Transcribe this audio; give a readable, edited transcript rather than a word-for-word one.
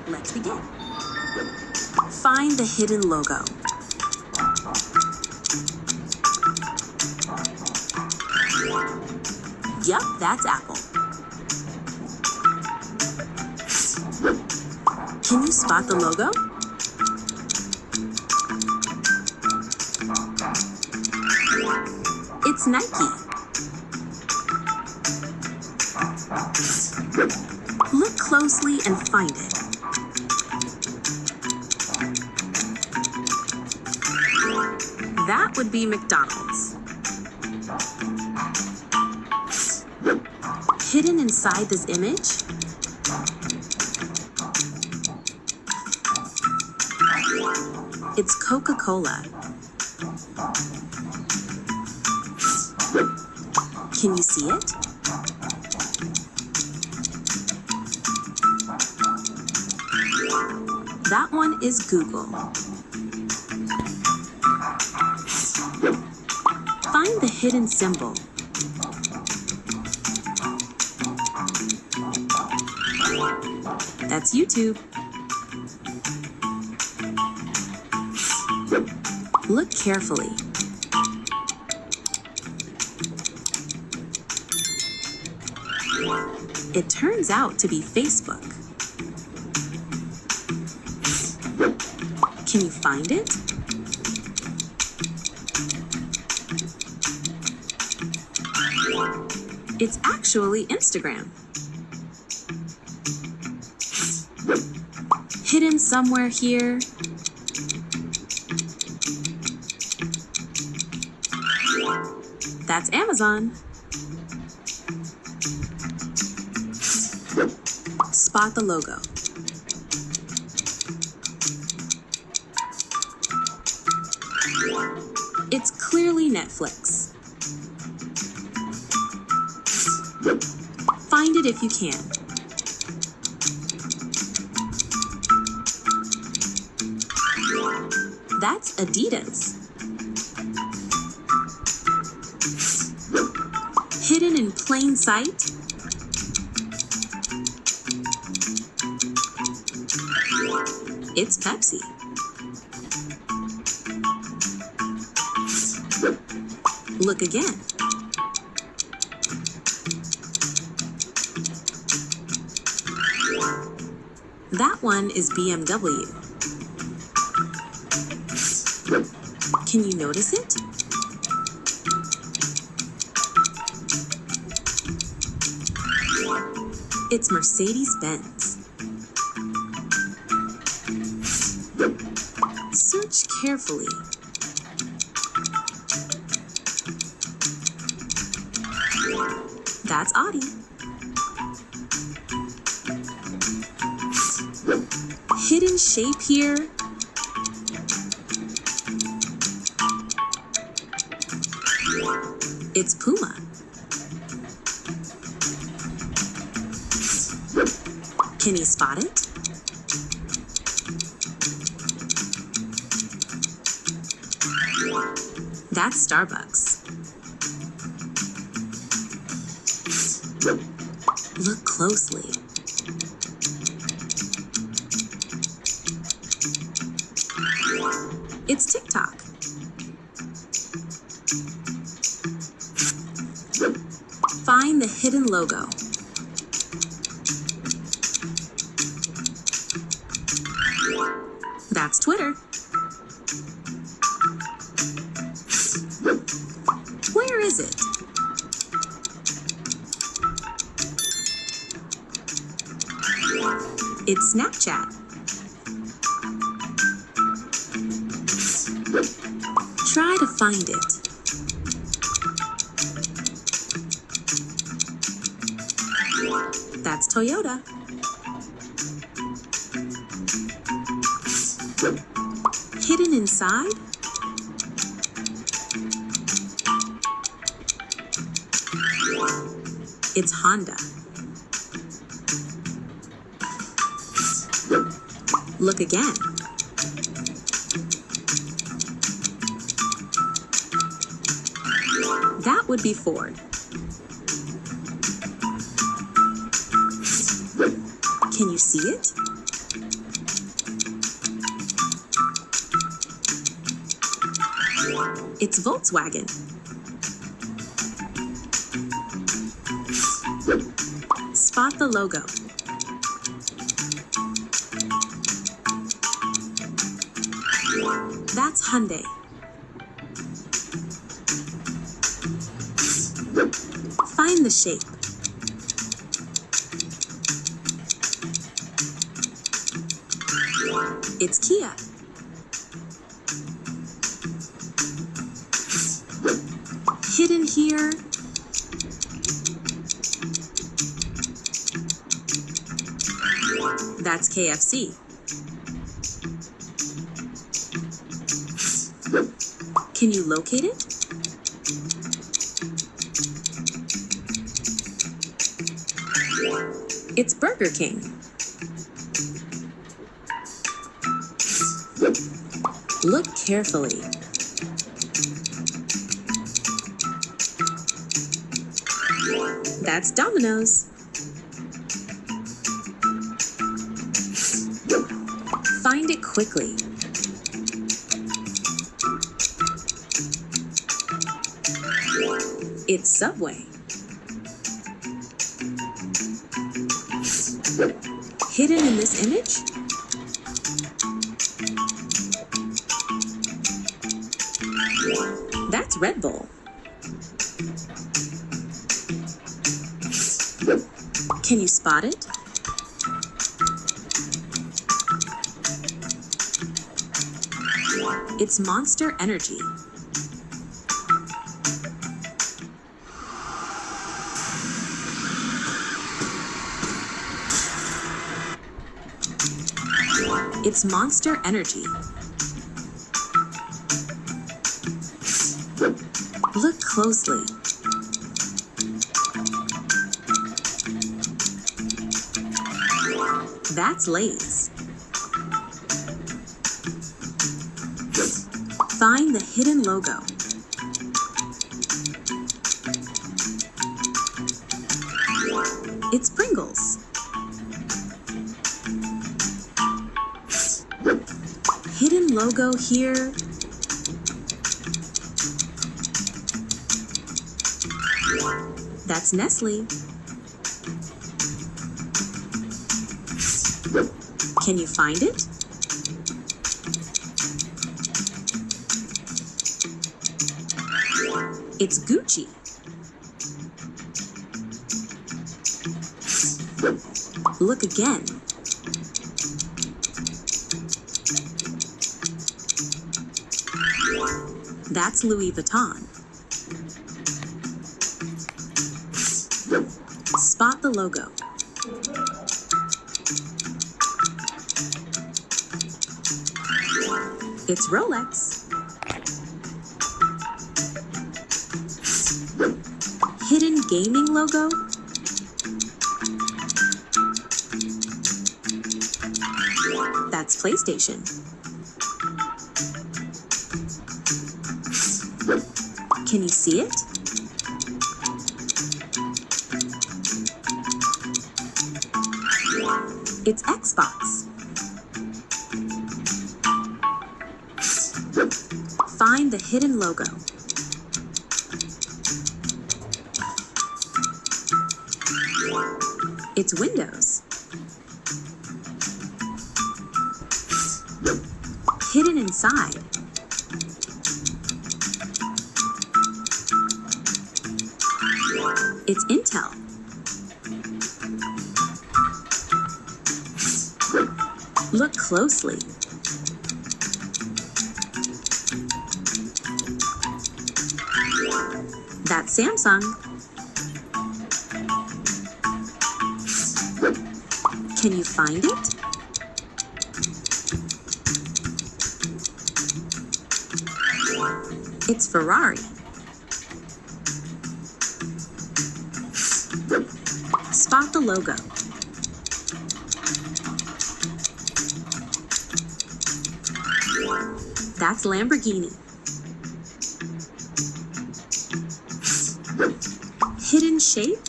Let's begin. Find the hidden logo. Yup, that's Apple. Can you spot the logo? It's Nike. Look closely and find it. That would be McDonald's. Hidden inside this image? It's Coca-Cola. Can you see it? That one is Google. Find the hidden symbol. That's YouTube. Look carefully. It turns out to be Facebook. Can you find it? It's actually Instagram. Hidden somewhere here. That's Amazon. Spot the logo. It's clearly Netflix. Find it if you can. That's Adidas. Hidden in plain sight? It's Pepsi. Look again. That one is BMW. Can you notice it? It's Mercedes-Benz. Search carefully. That's Audi. Hidden shape here. It's Puma. Can you spot it? That's Starbucks. Look closely. It's TikTok. Find the hidden logo. That's Twitter. Where is it? It's Snapchat. Try to find it. That's Toyota. Hidden inside? It's Honda. Look again. That would be Ford. Can you see it? It's Volkswagen. Spot the logo. That's Hyundai. Find the shape. It's Kia. Hidden here. That's KFC. Can you locate it? It's Burger King. Look carefully. That's Domino's. Find it quickly. It's Subway. Hidden in this image? That's Red Bull. Can you spot it? It's Monster Energy. It's Monster Energy. Look closely. That's Lay's. Find the hidden logo. It's Pringles. Hidden logo here. That's Nestle. Can you find it? It's Gucci. Look again. That's Louis Vuitton. Spot the logo. It's Rolex. Hidden gaming logo? That's PlayStation. Can you see it? It's Xbox. Find the hidden logo. It's Windows. Hidden inside. It's Intel. Look closely. That's Samsung. Can you find it? It's Ferrari. Spot the logo. That's Lamborghini. Hidden shape?